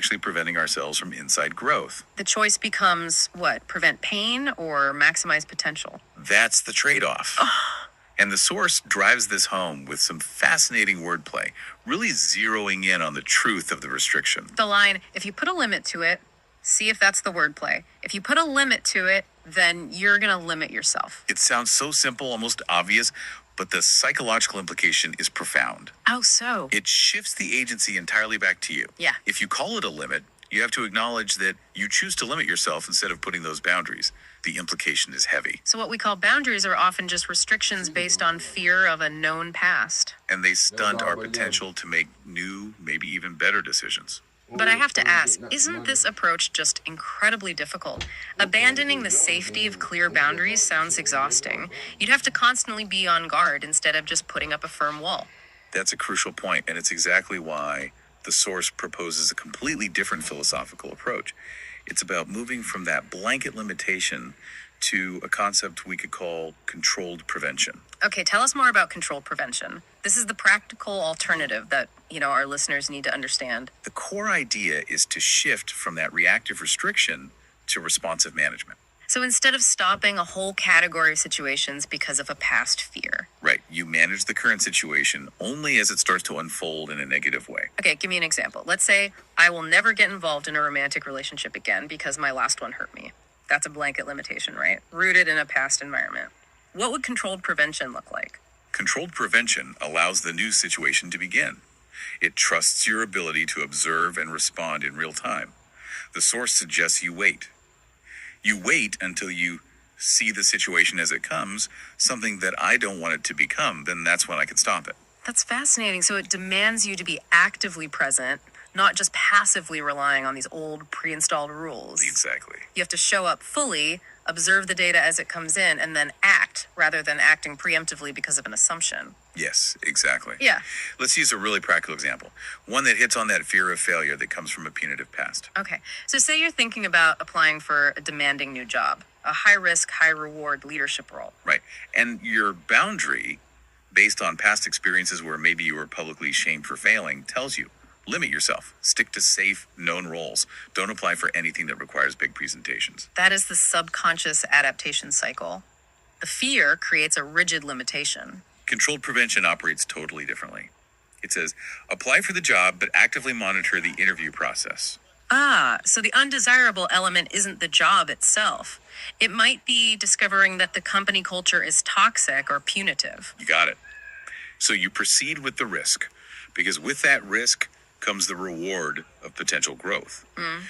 actually preventing ourselves from inside growth. The choice becomes what? Prevent pain or maximize potential? That's the trade-off. And the source drives this home with some fascinating wordplay, really zeroing in on the truth of the restriction. The line, if you put a limit to it, see if that's the wordplay. If you put a limit to it, then you're going to limit yourself. It sounds so simple, almost obvious, but the psychological implication is profound. How so? It shifts the agency entirely back to you. Yeah. If you call it a limit, you have to acknowledge that you choose to limit yourself instead of putting those boundaries. The implication is heavy. So what we call boundaries are often just restrictions based on fear of a known past. And they stunt our potential to make new, maybe even better decisions. But I have to ask, isn't this approach just incredibly difficult? Abandoning the safety of clear boundaries sounds exhausting. You'd have to constantly be on guard instead of just putting up a firm wall. That's a crucial point, and it's exactly why the source proposes a completely different philosophical approach. It's about moving from that blanket limitation to a concept we could call controlled prevention. Okay, tell us more about controlled prevention. This is the practical alternative that, our listeners need to understand. The core idea is to shift from that reactive restriction to responsive management. So instead of stopping a whole category of situations because of a past fear. Right, you manage the current situation only as it starts to unfold in a negative way. Okay, give me an example. Let's say I will never get involved in a romantic relationship again because my last one hurt me. That's a blanket limitation, right? Rooted in a past environment. What would controlled prevention look like? Controlled prevention allows the new situation to begin. It trusts your ability to observe and respond in real time. The source suggests you wait. You wait until you see the situation as it comes, something that I don't want it to become, then that's when I can stop it. That's fascinating. So it demands you to be actively present, not just passively relying on these old pre-installed rules. Exactly. You have to show up fully, observe the data as it comes in, and then act rather than acting preemptively because of an assumption. Yes, exactly. Yeah. Let's use a really practical example. One that hits on that fear of failure that comes from a punitive past. Okay. So say you're thinking about applying for a demanding new job, a high-risk, high-reward leadership role. Right. And your boundary, based on past experiences where maybe you were publicly shamed for failing, tells you, limit yourself. Stick to safe, known roles. Don't apply for anything that requires big presentations. That is the subconscious adaptation cycle. The fear creates a rigid limitation. Controlled prevention operates totally differently. It says, apply for the job, but actively monitor the interview process. So the undesirable element isn't the job itself. It might be discovering that the company culture is toxic or punitive. You got it. So you proceed with the risk, because with that risk comes the reward of potential growth.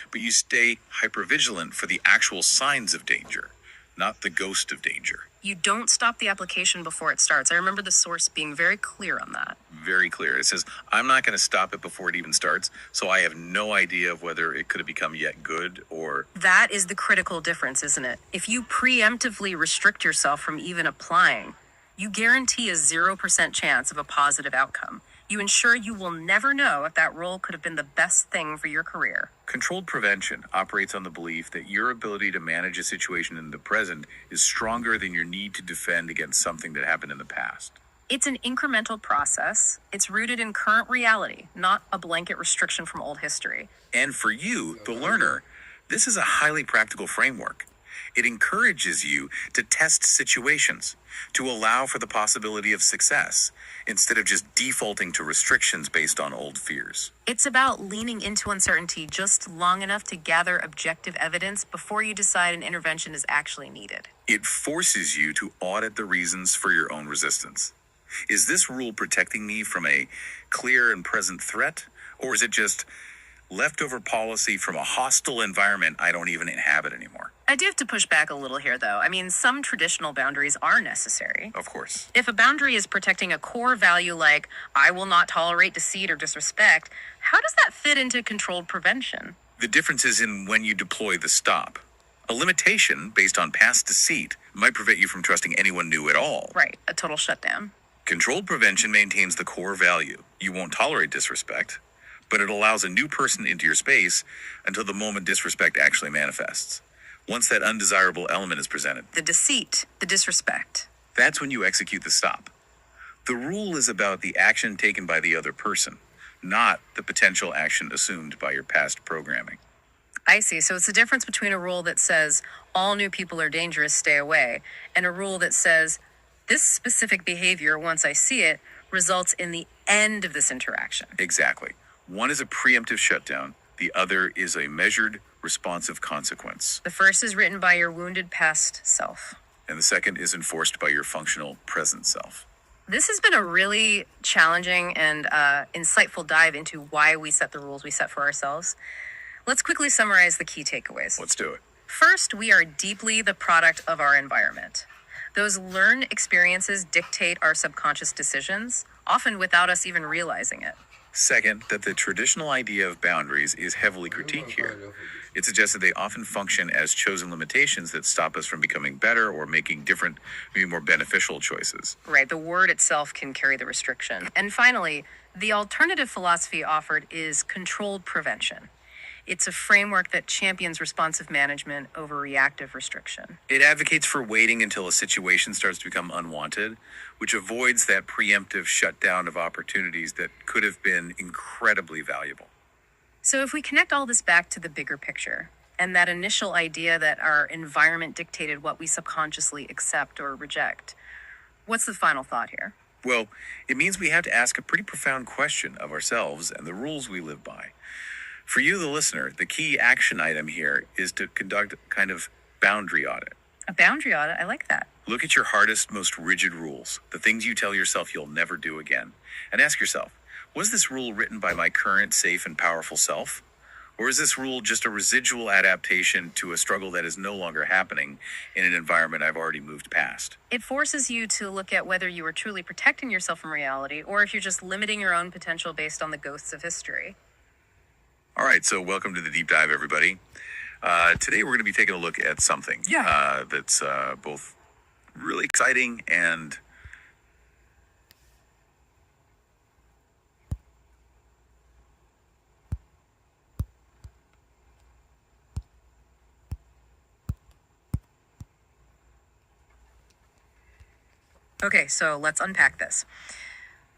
But you stay hypervigilant for the actual signs of danger, not the ghost of danger. You don't stop the application before it starts. I remember the source being very clear on that. Very clear. It says, I'm not going to stop it before it even starts, so I have no idea of whether it could have become yet good or... That is the critical difference, isn't it? If you preemptively restrict yourself from even applying, you guarantee a 0% chance of a positive outcome. You ensure you will never know if that role could have been the best thing for your career. Controlled prevention operates on the belief that your ability to manage a situation in the present is stronger than your need to defend against something that happened in the past. It's an incremental process. It's rooted in current reality, not a blanket restriction from old history. And for you, the learner, this is a highly practical framework. It encourages you to test situations, to allow for the possibility of success, instead of just defaulting to restrictions based on old fears. It's about leaning into uncertainty just long enough to gather objective evidence before you decide an intervention is actually needed. It forces you to audit the reasons for your own resistance. Is this rule protecting me from a clear and present threat, or is it just leftover policy from a hostile environment I don't even inhabit anymore? I do have to push back a little here, though. I mean, some traditional boundaries are necessary. Of course. If a boundary is protecting a core value like, I will not tolerate deceit or disrespect, how does that fit into controlled prevention? The difference is in when you deploy the stop. A limitation based on past deceit might prevent you from trusting anyone new at all. Right, a total shutdown. Controlled prevention maintains the core value. You won't tolerate disrespect, but it allows a new person into your space until the moment disrespect actually manifests. Once that undesirable element is presented, The deceit, the disrespect. that's when you execute the stop. The rule is about the action taken by the other person, not the potential action assumed by your past programming. I see. So it's the difference between a rule that says all new people are dangerous, stay away, and a rule that says this specific behavior, once I see it, results in the end of this interaction. Exactly. One is a preemptive shutdown, the other is a measured, responsive consequence. The first is written by your wounded past self. And the second is enforced by your functional present self. This has been a really challenging and insightful dive into why we set the rules we set for ourselves. Let's quickly summarize the key takeaways. Let's do it. First, we are deeply the product of our environment. Those learned experiences dictate our subconscious decisions, often without us even realizing it. Second, that the traditional idea of boundaries is heavily critiqued here. It suggests that they often function as chosen limitations that stop us from becoming better or making different, maybe more beneficial choices. Right, the word itself can carry the restriction. And finally, the alternative philosophy offered is controlled prevention. It's a framework that champions responsive management over reactive restriction. It advocates for waiting until a situation starts to become unwanted, which avoids that preemptive shutdown of opportunities that could have been incredibly valuable. So if we connect all this back to the bigger picture, and that initial idea that our environment dictated what we subconsciously accept or reject, what's the final thought here? Well, it means we have to ask a pretty profound question of ourselves and the rules we live by. For you, the listener, the key action item here is to conduct a kind of boundary audit. A boundary audit, I like that. Look at your hardest, most rigid rules, the things you tell yourself you'll never do again, and ask yourself, was this rule written by my current safe and powerful self? Or is this rule just a residual adaptation to a struggle that is no longer happening in an environment I've already moved past? It forces you to look at whether you are truly protecting yourself from reality, or if you're just limiting your own potential based on the ghosts of history. All right, so welcome to the deep dive, everybody. Today we're going to be taking a look at something that's both really exciting and Okay, so let's unpack this.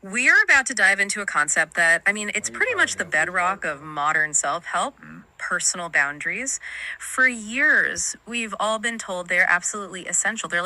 We are about to dive into a concept that, it's pretty much the bedrock of modern self-help, personal boundaries. For years, we've all been told they're absolutely essential. They're